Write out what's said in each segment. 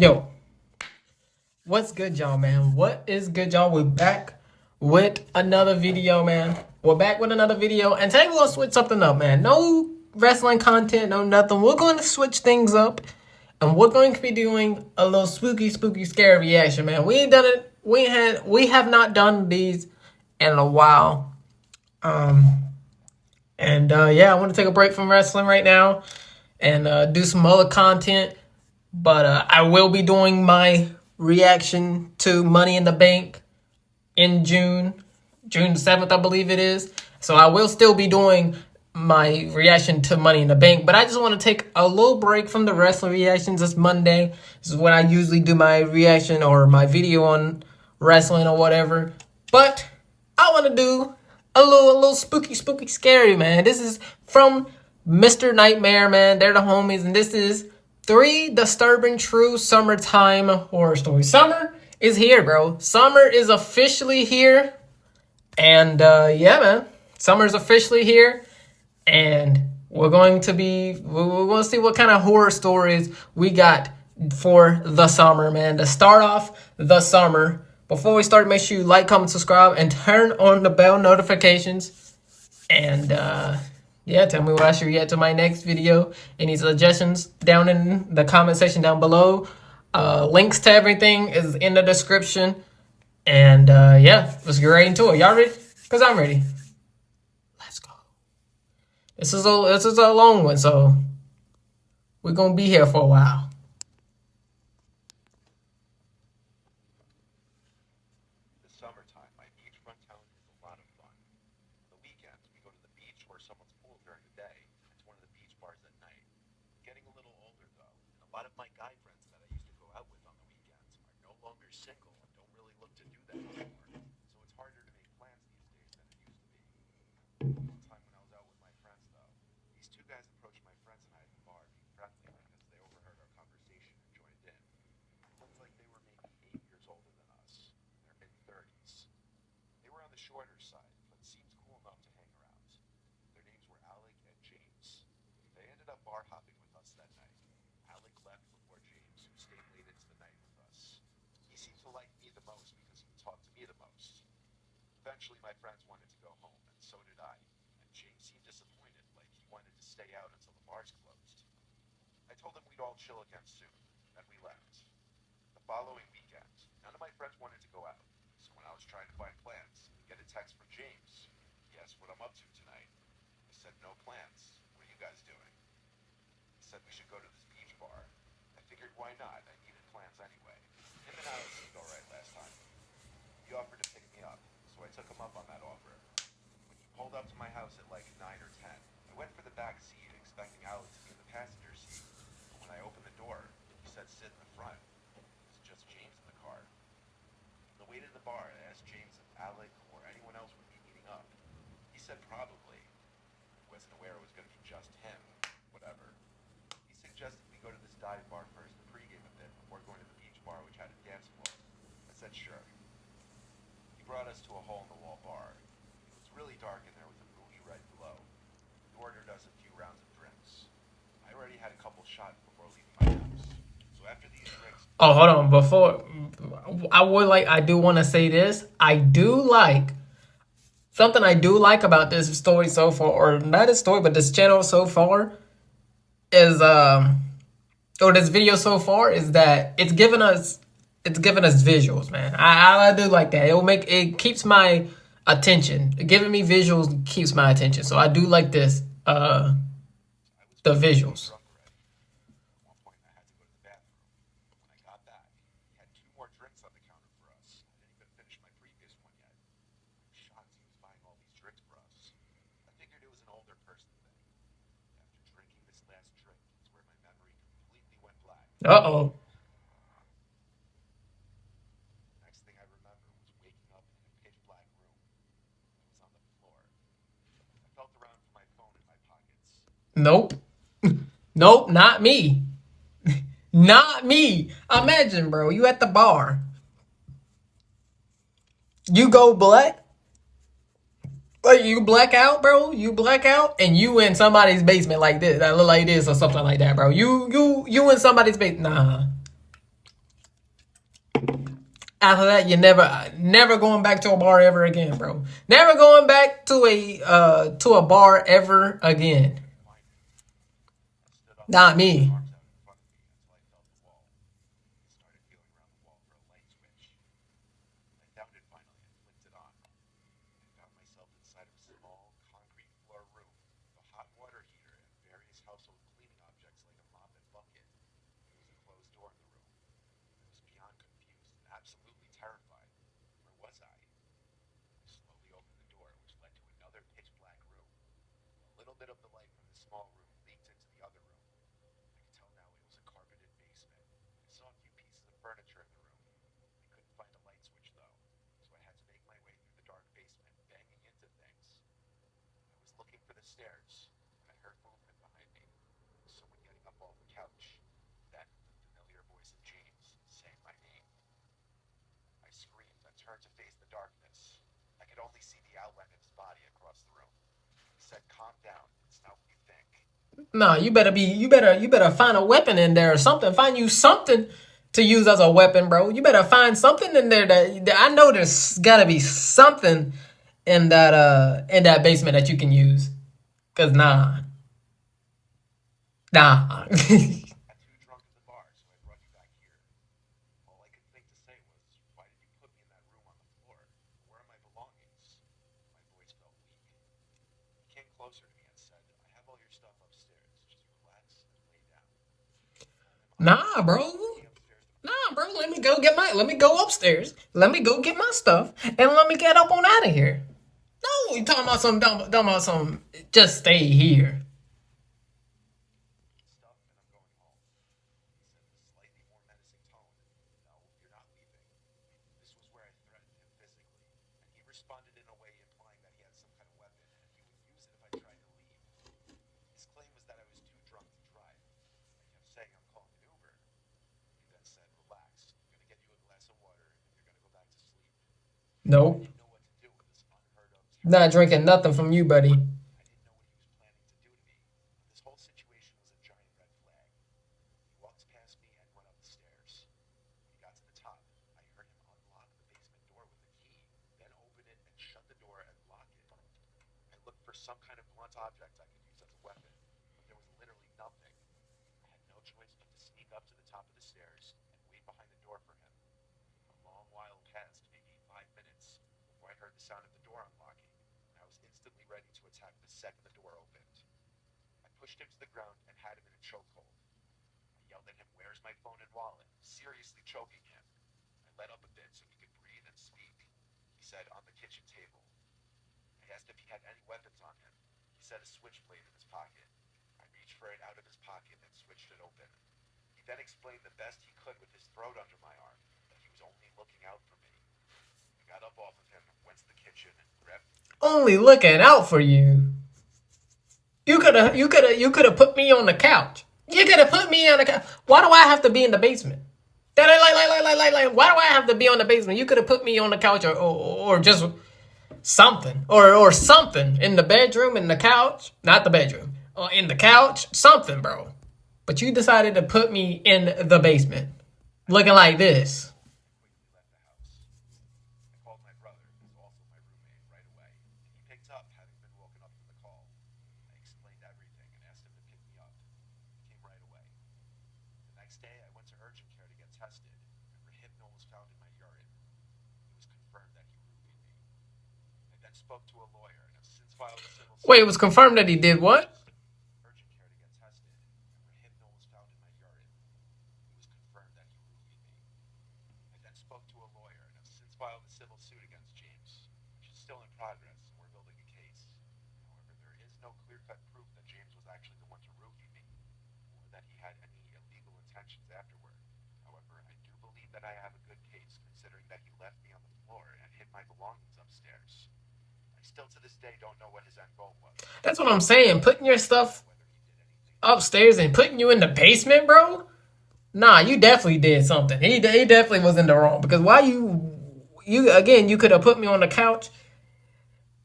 Yo, what's good, y'all, man? What is good, y'all? We're back with another video, man. We're back with another video, and today we're gonna switch something up, man. No wrestling content, no nothing. We're going to switch things up, and we're going to be doing a little spooky, scary reaction, man. We ain't done it. We have not done these in a while. Yeah, I want to take a break from wrestling right now and do some other content. But I will be doing my reaction to Money in the Bank in June 7th, I believe it is. So I will still be doing my reaction to Money in the Bank. But I just want to take a little break from the wrestling reactions. It's Monday. This is when I usually do my reaction or my video on wrestling or whatever. But I want to do a little spooky, scary, man. This is from Mr. Nightmare, man. They're the homies, and this is 3 Disturbing True Summertime Horror Stories. Summer is here, bro. Summer is officially here. And yeah, man. Summer's officially here. And we're going to see what kind of horror stories we got for the summer, man. To start off the summer, before we start, make sure you like, comment, subscribe, and turn on the bell notifications. And yeah, tell me what I should react to my next video. Any suggestions down in the comment section down below. Links to everything is in the description. And yeah, let's get right into it. Y'all ready? Because I'm ready. Let's go. This is a long one, so we're going to be here for a while. The summertime, my beachfront town is a lot of fun. The weekends, we go to the beach or someone's pool during the day, and to one of the beach bars at night. Getting a little older, though, and a lot of my guy friends that I used to go out with on the weekends are no longer single and don't really look to do that anymore. So it's harder to make plans these days than it used to be. One time when I was out with my friends, though, these two guys approached my friends and I at the bar, being friendly because they overheard our conversation and joined in. Looked like they were maybe 8 years older than us, in their mid-30s. They were on the shorter side, but seemed cool enough to hang around. Their names were Alec and James. They ended up bar hopping with us that night. Alec left before James, who stayed late into the night with us. He seemed to like me the most because he would talk to me the most. Eventually, my friends wanted to go home, and so did I. And James seemed disappointed, like he wanted to stay out until the bars closed. I told him we'd all chill again soon, and we left. The following weekend, none of my friends wanted to go out, so when I was trying to find plans, I get a text from James. He asked what I'm up to tonight. I said, no plans. What are you guys doing? He said we should go to this beach bar. I figured why not? I needed plans anyway. Him and Alex seemed alright last time. He offered to pick me up, so I took him up on that offer. When he pulled up to my house at like 9 or 10, I went for the back seat, expecting Alex to be in the passenger seat. But when I opened the door, he said sit in the front. It's just James in the car. On the way to the bar, I asked James if Alec or anyone else would be meeting up. He said probably. He wasn't aware it was going to be just him. Whatever. He suggested we go to this dive bar first to pregame a bit before going to the beach bar, which had a dance floor. I said sure. He brought us to a hole-in-the-wall bar. It was really dark in there with a movie right below. He ordered us a few rounds of drinks. I already had a couple shots before leaving my house. So after these drinks... Oh, hold on. Before I do want to say this. Something I do like about this story so far, or not a story, but this channel so far is or this video so far is that it's giving us visuals, man. I do like that. It keeps my attention. Giving me visuals keeps my attention. So I do like this the visuals. drunk already. At one point, I had to go to the bathroom. When I got back, he had 2 more drinks on the counter for us. I didn't even finish my previous one yet. I'm shocked he was buying all these drinks for us. I figured it was an older person thing. After drinking this last drink, it's where my memory completely went black. Uh-oh. Next thing I remember was waking up in a pitch black room. I was on the floor. I felt around for my phone in my pockets. Nope. Nope, not me. Not me. Imagine, bro, you at the bar. You go black. Like you black out, bro. You black out, and you in somebody's basement like this, that look like this, or something like that, bro. You in somebody's basement. Nah. After that, you're never going back to a bar ever again, bro. Never going back to a bar ever again. I stood up, Not stretched my me. arms out in front of me until I felt the wall. I started feeling around the wall for a light switch. I found it finally and flicked it on. I found myself inside of a small, concrete floor room with a hot water heater and various household cleaning objects like a mop and bucket. There was a closed door in the room. I was beyond confused and absolutely terrified. Where was I? I slowly opened the door, which led to another pitch black room. A little bit of the light from the small room leaked into the other room. I could tell now it was a carpeted basement. I saw a few pieces of furniture in the room. I couldn't find a light switch though, so I had to make my way through the dark basement, banging into things. I was looking for the stairs when I heard movement behind me. Someone getting up off the couch. Then the familiar voice of James saying my name. I screamed and turned to face the darkness. I could only see the outline of his body across the room. He said, "Calm down. It's not what you think." No, you better find a weapon in there or something. Find you something to use as a weapon, bro. You better find something in there that I know there's gotta be something in that basement that you can use. Cause nah. I got too drunk at the bar, so I brought you back here. All I could think to say was, "Why did you put me in that room on the floor? Where are my belongings?" My voice felt weak. He came closer to me and said, "I have all your stuff upstairs. Just relax and lay down." I told him I Nah, would. bro. Take me upstairs to my Nah, room. bro. Let me go upstairs. Let me go get my stuff and let me get up on out of here. No, you talking about some. Just stay here. "Get the stuff and I'm going home," he said in a slightly more menacing tone. "No, you're not leaving." This was where I threatened him physically, and he responded in a way implying that he had some kind of weapon and he would use it if I tried to leave. His claim was that I was too drunk to drive. I kept saying I'm calling an Uber. He then said, "Relax. I'm going to get you a glass of water and you're going to go back to sleep." I Nope. didn't know what to do with this unheard of, Not terrifying drinking threat. nothing from you, buddy. I didn't know what he was planning to do to me. This whole situation was a giant red flag. He walked past me and went up the stairs. When he got to the top, I heard him unlock the basement door with a key, then open it and shut the door and lock it. I looked for some kind of blunt object I could use as a weapon, but there was literally nothing. I had no choice but to sneak up to the top of the stairs and wait behind the door for him. A long while passed, maybe 5 minutes, before I heard the sound of the door unlocking, and I was instantly ready to attack the second the door opened. I pushed him to the ground and had him in a chokehold. I yelled at him, "Where's my phone and wallet?" seriously choking him. I let up a bit so he could breathe and speak. He said, "On the kitchen table." I asked if he had any weapons on him. He said a switchblade in his pocket. I reached for it out of his pocket and switched it open. He then explained the best he could with his throat under my arm that he was only looking out for me. I got up off of him, went to the kitchen, grabbed. Only looking out for you. You could have put me on the couch. You could have put me on the couch. Why do I have to be in the basement? Why do I have to be on the basement? You could have put me on the couch or just something or something in the bedroom, in the couch, not the bedroom, or in the couch, something, bro. But you decided to put me in the basement, looking like this. Quickly left the house. I called my brother, who's also my roommate, right away. He picked up, having been woken up from the call. I explained everything and asked him to pick me up. He came right away. The next day, I went to urgent care to get tested, and Rohypnol was found in my urine. It was confirmed that he roofied me. I then spoke to a lawyer and have since filed a civil Wait, it suit was against him confirmed for that he did what? urgent care to get tested, and Rohypnol was found in my urine. It was confirmed that he roofied me. I then spoke to a lawyer and have since filed a civil suit against James, which is still in progress, and we're building a case. However, there is no clear-cut proof that James was actually the one to roofie me, or that he had any illegal intentions afterward. However, I do believe that I have a good case, considering that he left me on the floor and hid my belongings upstairs. I still to this day don't know what his end goal was, That's what I'm saying. Putting your stuff whether he did anything. upstairs and putting you in the basement, bro. Nah, you definitely did something. He definitely was in the wrong because why you again? You could have put me on the couch,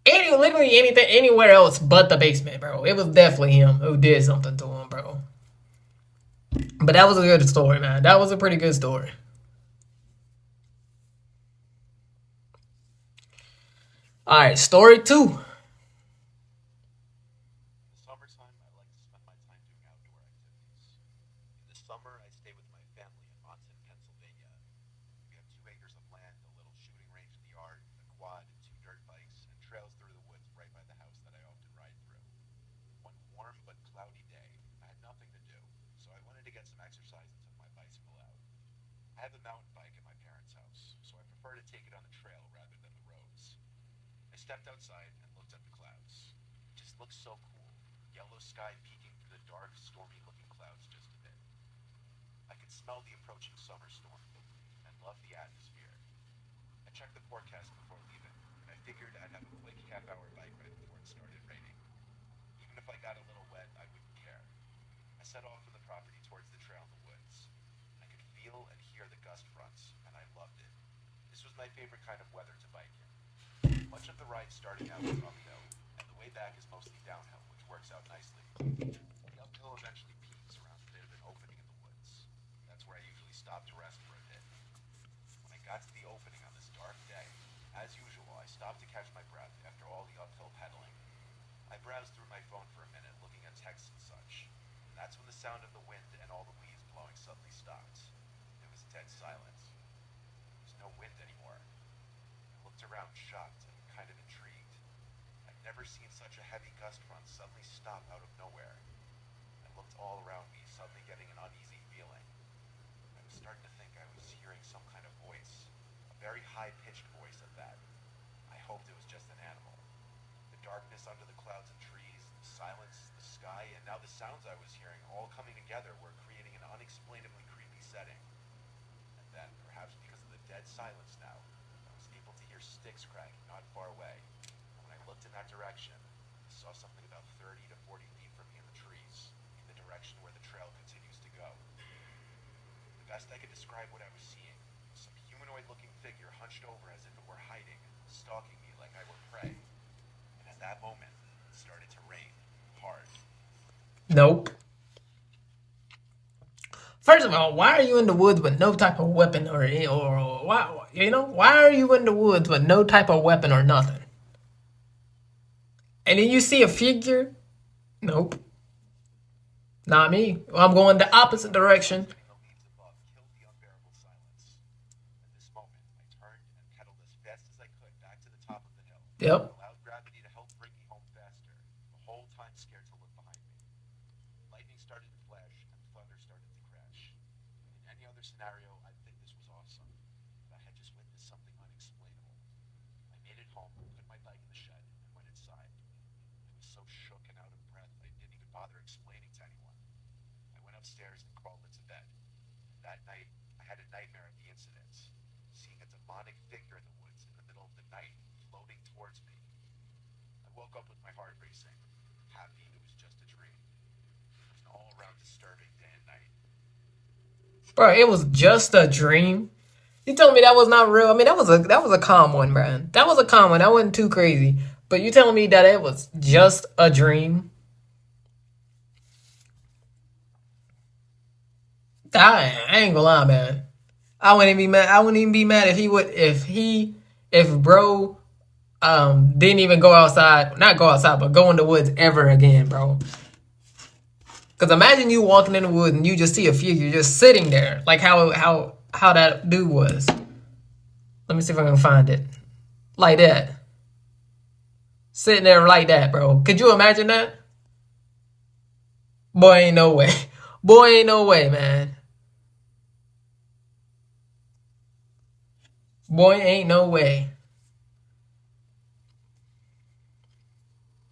literally anything, anywhere else but the basement, bro. It was definitely him who did something to him, bro. But that was a good story, man. That was a pretty good story. All right, story 2. In the summertime, I like to spend my time doing outdoor activities. In the summer, I stay with my family in Monson, Pennsylvania. We have 2 acres of land, a little shooting range in the yard, a quad, 2 dirt bikes, and trails through the woods right by the house that I often ride through. One warm but cloudy day, I had nothing to do, so I wanted to get some exercise and took my bicycle out. I have a mountain bike at my parents' house, so I prefer to take it on the trail rather than the roads. I stepped outside and looked at the clouds. It just looked so cool. Yellow sky peeking through the dark, stormy looking clouds just a bit. I could smell the approaching summer storm and loved the atmosphere. I checked the forecast before leaving, and I figured I'd have a quick half-hour bike ride before it started raining. Even if I got a little wet, I wouldn't care. I set off from the property towards the trail in the woods. I could feel and hear the gust fronts, and I loved it. This was my favorite kind of weather to bike in. Much of the ride starting out was uphill, and the way back is mostly downhill, which works out nicely. The uphill eventually peaks around a bit of an opening in the woods. That's where I usually stop to rest for a bit. When I got to the opening on this dark day, as usual, I stopped to catch my breath after all the uphill pedaling. I browsed through my phone for a minute, looking at texts and such. And that's when the sound of the wind and all the leaves blowing suddenly stopped. It was dead silence. There was no wind anymore. I looked around, shocked and kind of intrigued. I'd never seen such a heavy gust front suddenly stop out of nowhere. I looked all around me, suddenly getting an uneasy feeling. I was starting to think I was hearing some kind of voice. A very high-pitched voice at that. I hoped it was just an animal. The darkness under the clouds and trees, the silence, the sky, and now the sounds I was hearing all coming together were creating an unexplainably creepy setting. And then, perhaps because of the dead silence now, I was able to hear sticks cracking not far away. And when I looked in that direction, I saw something about 30 to 40 feet from me in the trees, in the direction where the trail continues to go. The best I could describe what I was seeing was some humanoid-looking figure hunched over as if it were hiding, stalking me like I were prey. And at that moment, it started to rain hard. Nope. First of all, why are you in the woods with no type of weapon or why why are you in the woods with no type of weapon or nothing? And then you see a figure? Nope. Not me. I'm going the opposite direction. In the leaves above killed the unbearable silence. At this moment, I turned and pedaled as fast as I could back to the top of the hill. I Yep. allowed gravity to help bring me home faster, the whole time scared to look behind me. Lightning started to flash and thunder started to crash. In any other scenario, I'd think this was awesome, but I had just witnessed something unexplainable. I made it home, put my bike in the shed, and went inside. I was so shook and out of breath, I didn't even bother explaining to anyone. I went upstairs and crawled into bed. That night, I had a nightmare of the incident, seeing a demonic figure in the woods in the middle of the night, floating towards me. I woke up with my heart racing, happy it was just a dream. It was an all-around disturbing day and night. Bro, it was just a dream. You told me that was not real. I mean, that was a calm one, man. That was a calm one. That wasn't too crazy. But you telling me that it was just a dream? I ain't gonna lie, man. I wouldn't be mad. I wouldn't even be mad if bro didn't even go outside, not go outside, but go in the woods ever again, bro. Cause imagine you walking in the woods and you just see a figure just sitting there, like how that dude was. Let me see if I can find it. Like that. Sitting there like that, bro. Could you imagine that? Boy, ain't no way. Boy, ain't no way, man. Boy, ain't no way.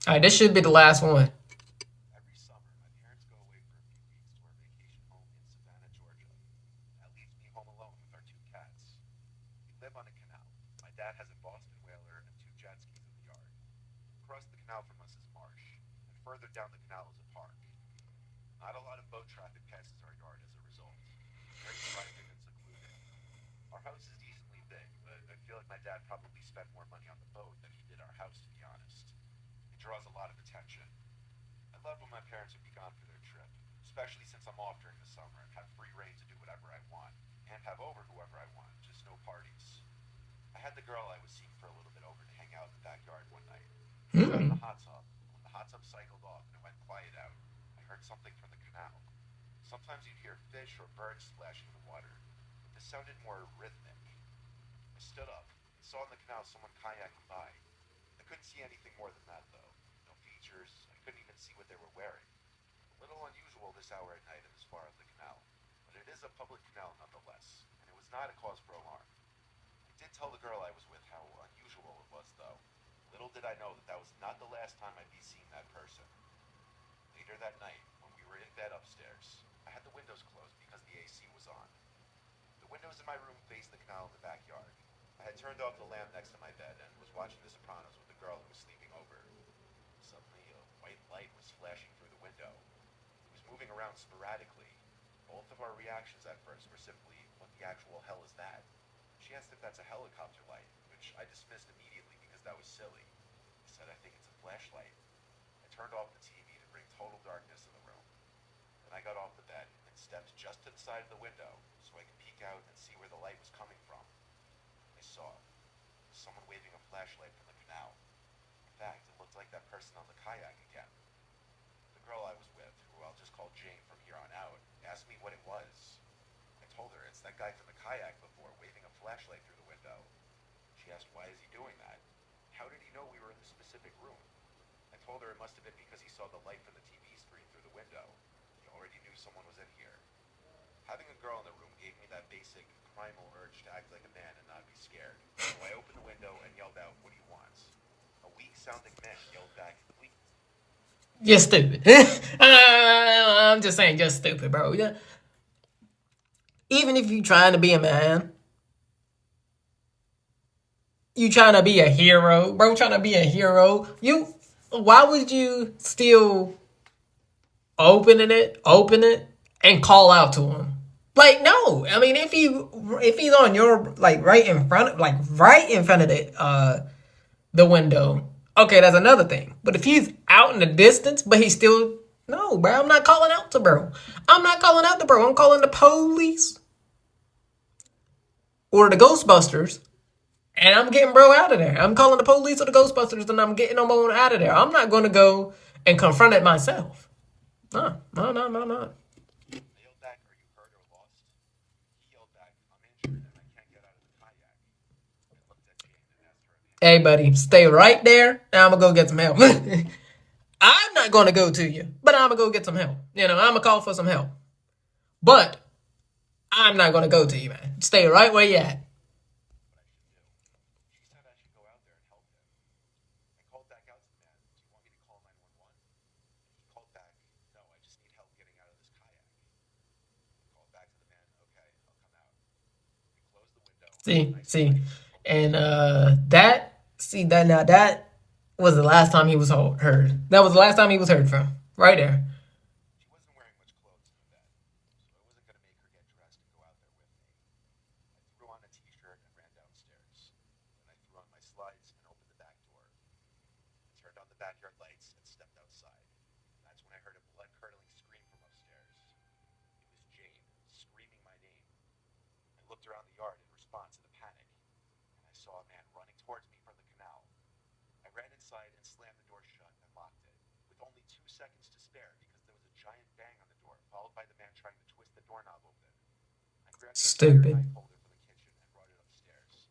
All right, this should be the last one. Every summer, my parents go away for a few weeks to our vacation home in Savannah, Georgia. That leaves me home alone with our 2 cats. We live on a canal. My dad has a Boston whaler and 2 jet skis in the yard. Across the canal from us is marsh, and further down the canal is a park. Not a lot of boat traffic passes our yard as a result. It's very private and secluded. Our house is decently big, but I feel like my dad probably spent more money on the boat than he did our house, to be honest. It draws a lot of attention. I love when my parents would be gone for their trip, especially since I'm off during the summer and have free reign to do whatever I want, and have over whoever I want, just no parties. I had the girl I was seeing for a little bit over to hang out in the backyard one night. I was out in Hmm. the hot tub. When the hot tub cycled off and it went quiet out, I heard something from the canal. Sometimes you'd hear fish or birds splashing in the water, but this sounded more rhythmic. I stood up and saw in the canal someone kayaking by. I couldn't see anything more than that, though. No features. I couldn't even see what they were wearing. A little unusual this hour at night in this far of the canal, but it is a public canal nonetheless, and it was not a cause for alarm. I did tell the girl I was with how unusual it was, though. Little did I know that that was not the last time I'd be seeing that person. Later that night, when we were in bed upstairs, I had the windows closed because the AC was on. The windows in my room faced the canal in the backyard. I had turned off the lamp next to my bed and was watching The Sopranos with the girl who was sleeping over. Suddenly, a white light was flashing through the window. It was moving around sporadically. Both of our reactions at first were simply, what the actual hell is that? She asked if that's a helicopter light, which I dismissed immediately because that was silly. I said, I think it's a flashlight. I turned off the TV to bring total darkness in the room. Then I got off the bed and stepped just to the side of the window so I could peek out and see where the light was coming from. I saw someone waving a flashlight from the canal. In fact, it looked like that person on the kayak again. The girl I was with, who I'll just call Jane from here on out, asked me what it was. I told her it's that guy from the kayak before waving a flashlight through the window. She asked why is he doing that? How did he know we were in the specific room? I told her it must have been because he saw the light from the TV screen through the window. He already knew someone was in here. Having a girl in the room gave me that basic primal urge to act like a man and not be scared. So I opened the window and yelled out, what do you want? A weak sounding man yelled back, please. You're stupid. I'm just saying, you're stupid, bro. Yeah. Even if you trying to be a man, you trying to be a hero, bro. Trying to be a hero. Why would you still open it, and call out to him? Like, no. I mean, if he's on your like right in front of the window, okay, that's another thing. But if he's out in the distance, but he's still no, bro. I'm not calling out to bro. I'm not calling out to bro. I'm calling the police or the Ghostbusters, and I'm getting bro out of there. I'm calling the police or the Ghostbusters, and I'm getting them on out of there. I'm not going to go and confront it myself. No, no, no, no, no. I yelled back, are you hurt or lost? He yelled back, I'm injured and I can't get out of the kayak. I looked at Jane and asked her opinion. Hey, buddy, stay right there. Now I'm gonna go get some help. I'm not gonna go to you, but I'm gonna go get some help. I'm gonna call for some help. But I'm not gonna go to you, man. Stay right where you at. What I should do. She said I should go out there and help him. I called back out to the man, do you want me to call 911? And he called back, no, I just need help getting out of this kayak. I called back to the man, okay, I'll come out. We closed the window, See, nice and see, tight, and pulled the and curtains. that now that was the last time he was heard. That was the last time he was heard from. Right there. She wasn't wearing much clothes in the bed, so I wasn't going to make her get dressed and go out there with me. I threw on a t-shirt and ran downstairs. Then I threw on my slides and opened the back door. I turned on the backyard lights and stepped outside. That's when I heard a blood-curdling scream from upstairs. It was Jane, screaming my name. I looked around the yard in response to the panic, and I saw a man running towards me from the canal. I ran inside and slammed the door shut and locked it, with only 2 seconds to spare because there was a giant bang on the door, followed by the man trying to twist the doorknob open. I grabbed the entire Stupid. knife holder from the kitchen and brought it upstairs.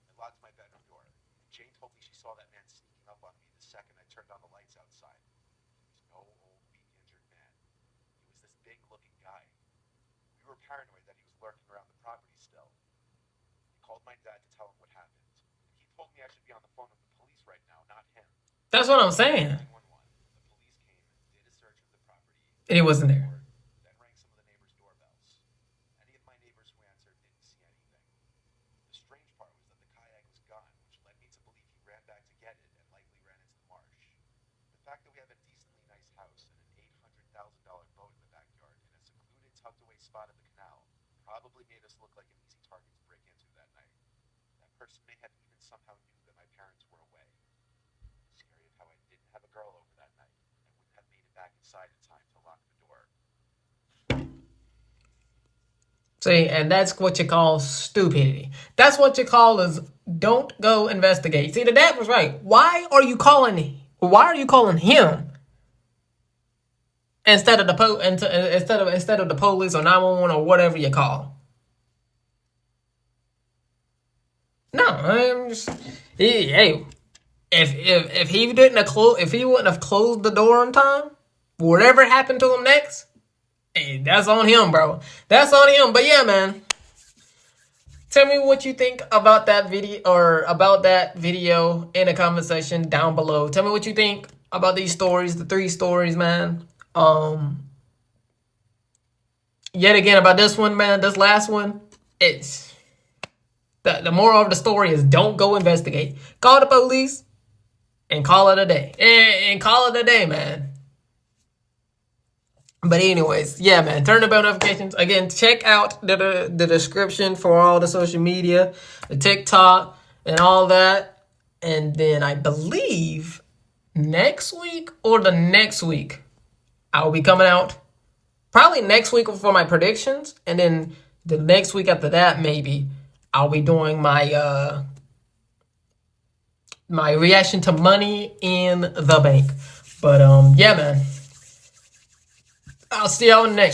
I locked my bedroom door, and Jane told me she saw that man sneaking up on me the second I turned on the lights outside. He was no old, weak, injured man. He was this big-looking guy. We were paranoid that he was lurking around the property still. I called my dad to tell him what happened, and he told me I should be on the phone with the police right now, not him. That's what I'm I called saying. 911. The police came, did a search of the property, And he opened wasn't the there. door, then rang some of the neighbors' doorbells. Any of my neighbors who answered didn't see anything. The strange part was that the kayak was gone, which led me to believe he ran back to get it and likely ran into the marsh. The fact that we have a decently nice house and an $800,000 boat in the backyard in a secluded, tucked away spot of the canal probably made us look like an easy target to break into that night. That person may have even somehow knew that my parents were away. Scary of how I didn't have a girl over that night and wouldn't have made it back inside in time to lock the door. See, and that's what you call stupidity. That's what you call is don't go investigate. See, the dad was right. Why are you calling him instead of the police or 911 or whatever you call? No, I'm just hey. If he wouldn't have closed the door on time, whatever happened to him next, hey, that's on him, bro. That's on him. But yeah, man. Tell me what you think about that video in the comment section down below. Tell me what you think about these stories, the 3 stories, man. Yet again about this one, man. This last one, it's the moral of the story is don't go investigate. Call the police and call it a day. And call it a day, man. But anyways, yeah, man, turn the bell notifications. Again, check out the description for all the social media, the TikTok, and all that. And then I believe next week or the next week, I will be coming out. Probably next week for my predictions. And then the next week after that, maybe, I'll be doing my my reaction to Money in the Bank. But yeah, man. I'll see y'all in the next one.